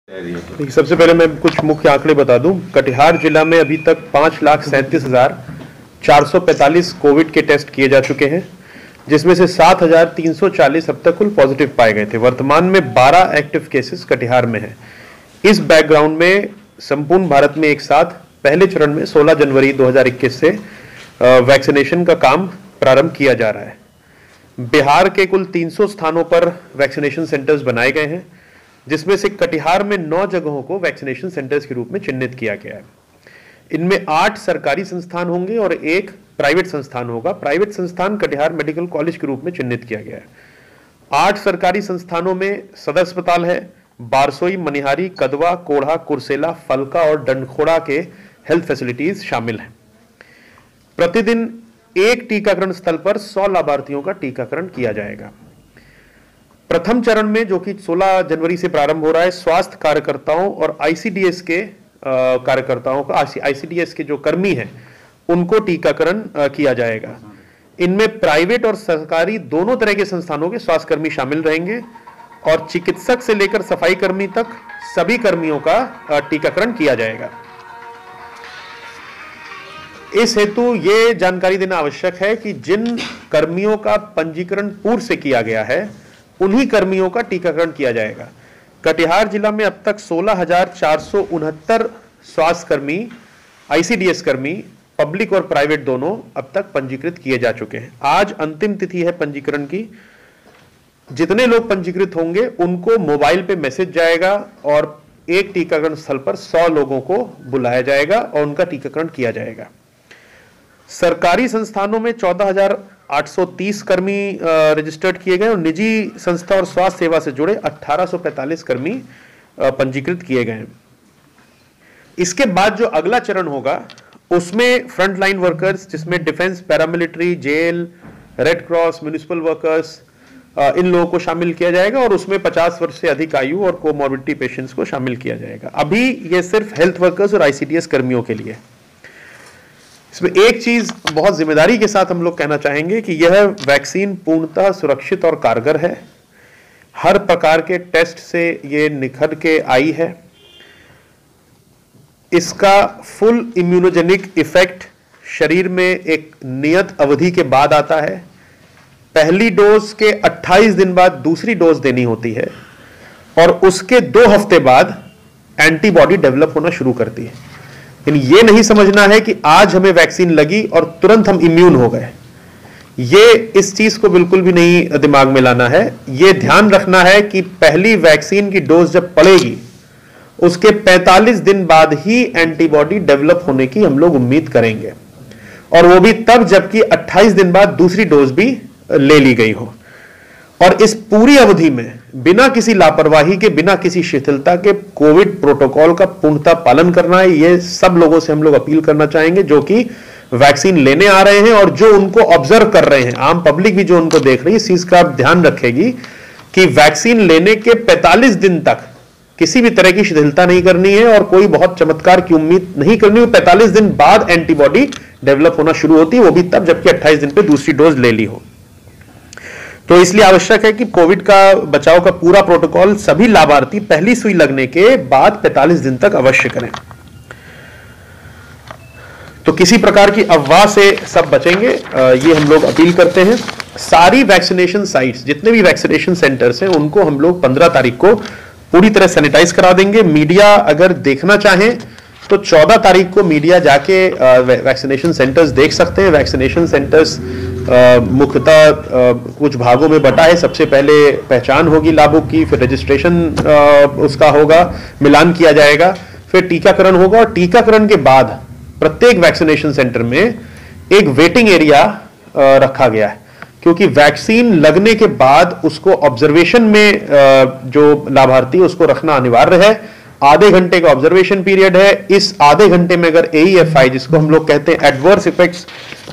सबसे पहले मैं कुछ मुख्य आंकड़े बता दूं। कटिहार जिला में अभी तक 5,37,445 कोविड के टेस्ट किए जा चुके हैं, जिसमें से 7,340 अब तक कुल पॉजिटिव पाए गए थे। वर्तमान में 12 एक्टिव केसेस कटिहार में हैं। इस बैकग्राउंड में संपूर्ण भारत में एक साथ पहले चरण में 16 जनवरी 2021 से वैक्सीनेशन का काम प्रारंभ किया जा रहा है। बिहार के कुल 300 स्थानों पर वैक्सीनेशन सेंटर्स बनाए गए हैं, जिसमें से कटिहार में 9 जगहों को वैक्सीनेशन सेंटर्स के रूप में चिन्हित किया गया है। इनमें 8 सरकारी संस्थान होंगे और 1 प्राइवेट संस्थान होगा। प्राइवेट संस्थान कटिहार मेडिकल कॉलेज के रूप में चिन्हित किया गया है। 8 सरकारी संस्थानों में सदर अस्पताल है, बारसोई, मनिहारी, कदवा, कोढ़ा, कुर्सेला, फलका और डंडखोड़ा के हेल्थ फैसिलिटीज शामिल हैं। प्रतिदिन एक टीकाकरण स्थल पर 100 लाभार्थियों का टीकाकरण किया जाएगा। प्रथम चरण में, जो कि 16 जनवरी से प्रारंभ हो रहा है, स्वास्थ्य कार्यकर्ताओं और आईसीडीएस के कार्यकर्ताओं का, आईसीडीएस के जो कर्मी हैं, उनको टीकाकरण किया जाएगा। इनमें प्राइवेट और सरकारी दोनों तरह के संस्थानों के स्वास्थ्यकर्मी शामिल रहेंगे और चिकित्सक से लेकर सफाई कर्मी तक सभी कर्मियों का टीकाकरण किया जाएगा। इस हेतु ये जानकारी देना आवश्यक है कि जिन कर्मियों का पंजीकरण पूर्व से किया गया है, उन्हीं कर्मियों का टीकाकरण किया जाएगा। कटिहार जिला में अब तक 16,469 स्वास्थ्य कर्मी, आईसीडीएस कर्मी, पब्लिक और प्राइवेट दोनों अब तक पंजीकृत किए जा चुके हैं। आज अंतिम तिथि है पंजीकरण की। जितने लोग पंजीकृत होंगे उनको मोबाइल पे मैसेज जाएगा और एक टीकाकरण स्थल पर 100 लोगों को बुलाया जाएगा और उनका टीकाकरण किया जाएगा। सरकारी संस्थानों में 14,830 कर्मी रजिस्टर्ड किए गए और निजी संस्था और स्वास्थ्य सेवा से जुड़े 1,845 कर्मी पंजीकृत किए गए हैं। इसके बाद जो अगला चरण होगा, उसमें फ्रंटलाइन वर्कर्स, जिसमें defence, paramilitary, jail, Red Cross, municipal workers, इन लोगों को शामिल किया जाएगा और उसमें 50 वर्ष से अधिक आयु और कोमॉर्बिडिटी पेशेंट्स को शामिल किया जाएगा। अभी ये सिर्फ हेल्थ वर्कर्स और आईसीडीएस कर्मियों के लिए। इसमें एक चीज बहुत जिम्मेदारी के साथ हम लोग कहना चाहेंगे कि यह वैक्सीन पूर्णतः सुरक्षित और कारगर है। हर प्रकार के टेस्ट से ये निखर के आई है। इसका फुल इम्यूनोजेनिक इफेक्ट शरीर में एक नियत अवधि के बाद आता है। पहली डोज के 28 दिन बाद दूसरी डोज देनी होती है और उसके 2 हफ्ते बाद एंटीबॉडी डेवलप होना शुरू करती है। यानी ये नहीं समझना है कि आज हमें वैक्सीन लगी और तुरंत हम इम्यून हो गए। ये इस चीज को बिल्कुल भी नहीं दिमाग में लाना है। ये ध्यान रखना है कि पहली वैक्सीन की डोज जब पड़ेगी, उसके 45 दिन बाद ही एंटीबॉडी डेवलप होने की हम लोग उम्मीद करेंगे, और वो भी तब जबकि 28 दिन बाद दूसरी डोज भी ले ली गई हो। और इस पूरी अवधि में बिना किसी लापरवाही के, बिना किसी शिथिलता के कोविड प्रोटोकॉल का पूर्णतः पालन करना है। ये सब लोगों से हम लोग अपील करना चाहेंगे जो कि वैक्सीन लेने आ रहे हैं और जो उनको ऑब्जर्व कर रहे हैं। आम पब्लिक भी जो उनको देख रही है, इस चीज का ध्यान रखेगी कि वैक्सीन लेने के 45 दिन तक किसी भी तरह की शिथिलता नहीं करनी है और कोई बहुत चमत्कार की उम्मीद नहीं करनी है। 45 दिन बाद एंटीबॉडी डेवलप होना शुरू होती है, वो भी तब जबकि 28 दिन पे दूसरी डोज ले ली हो। तो इसलिए आवश्यक है कि कोविड का बचाव का पूरा प्रोटोकॉल सभी लाभार्थी पहली सुई लगने के बाद 45 दिन तक अवश्य करें। तो किसी प्रकार की अफवाह से सब बचेंगे, ये हम लोग अपील करते हैं। सारी वैक्सीनेशन साइट्स, जितने भी वैक्सीनेशन सेंटर्स हैं, उनको हम लोग 15 तारीख को पूरी तरह सैनिटाइज करा देंगे। मीडिया अगर देखना चाहें तो 14 तारीख को मीडिया जाके वैक्सीनेशन सेंटर्स देख सकते हैं। वैक्सीनेशन सेंटर्स मुख्यतः कुछ भागों में बटा है। सबसे पहले पहचान होगी लाभुक की, फिर रजिस्ट्रेशन उसका होगा, मिलान किया जाएगा, फिर टीकाकरण होगा और टीकाकरण के बाद प्रत्येक वैक्सीनेशन सेंटर में एक वेटिंग एरिया रखा गया है, क्योंकि वैक्सीन लगने के बाद उसको ऑब्जर्वेशन में जो लाभार्थी उसको रखना अनिवार्य है। आधे घंटे का ऑब्जर्वेशन पीरियड है। इस आधे घंटे में अगर AEFI, जिसको हम लोग कहते हैं एडवर्स इफेक्ट्स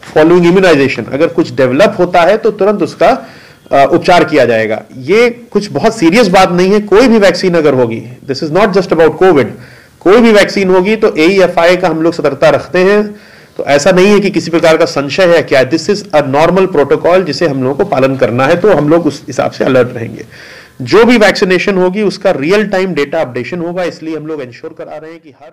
फॉलोइंग इम्यूनाइजेशन, अगर कुछ डेवलप होता है तो तुरंत उसका उपचार किया जाएगा। ये कुछ बहुत सीरियस बात नहीं है। कोई भी वैक्सीन अगर होगी, this is not just about Covid, कोई भी वैक्सीन होगी तो AEFI का हम लोग सतर्कता रखते हैं। तो ऐसा नहीं है कि किसी प्रकार का संशय है क्या, this is a normal protocol जिसे हम लोगों को पालन करना है, तो हम लोग उस हिसाब से अलर्ट रहेंगे। जो भी वैक्सीनेशन होगी उसका रियल टाइम डेटा अपडेशन होगा, इसलिए हम लोग इंश्योर करा रहे हैं कि हर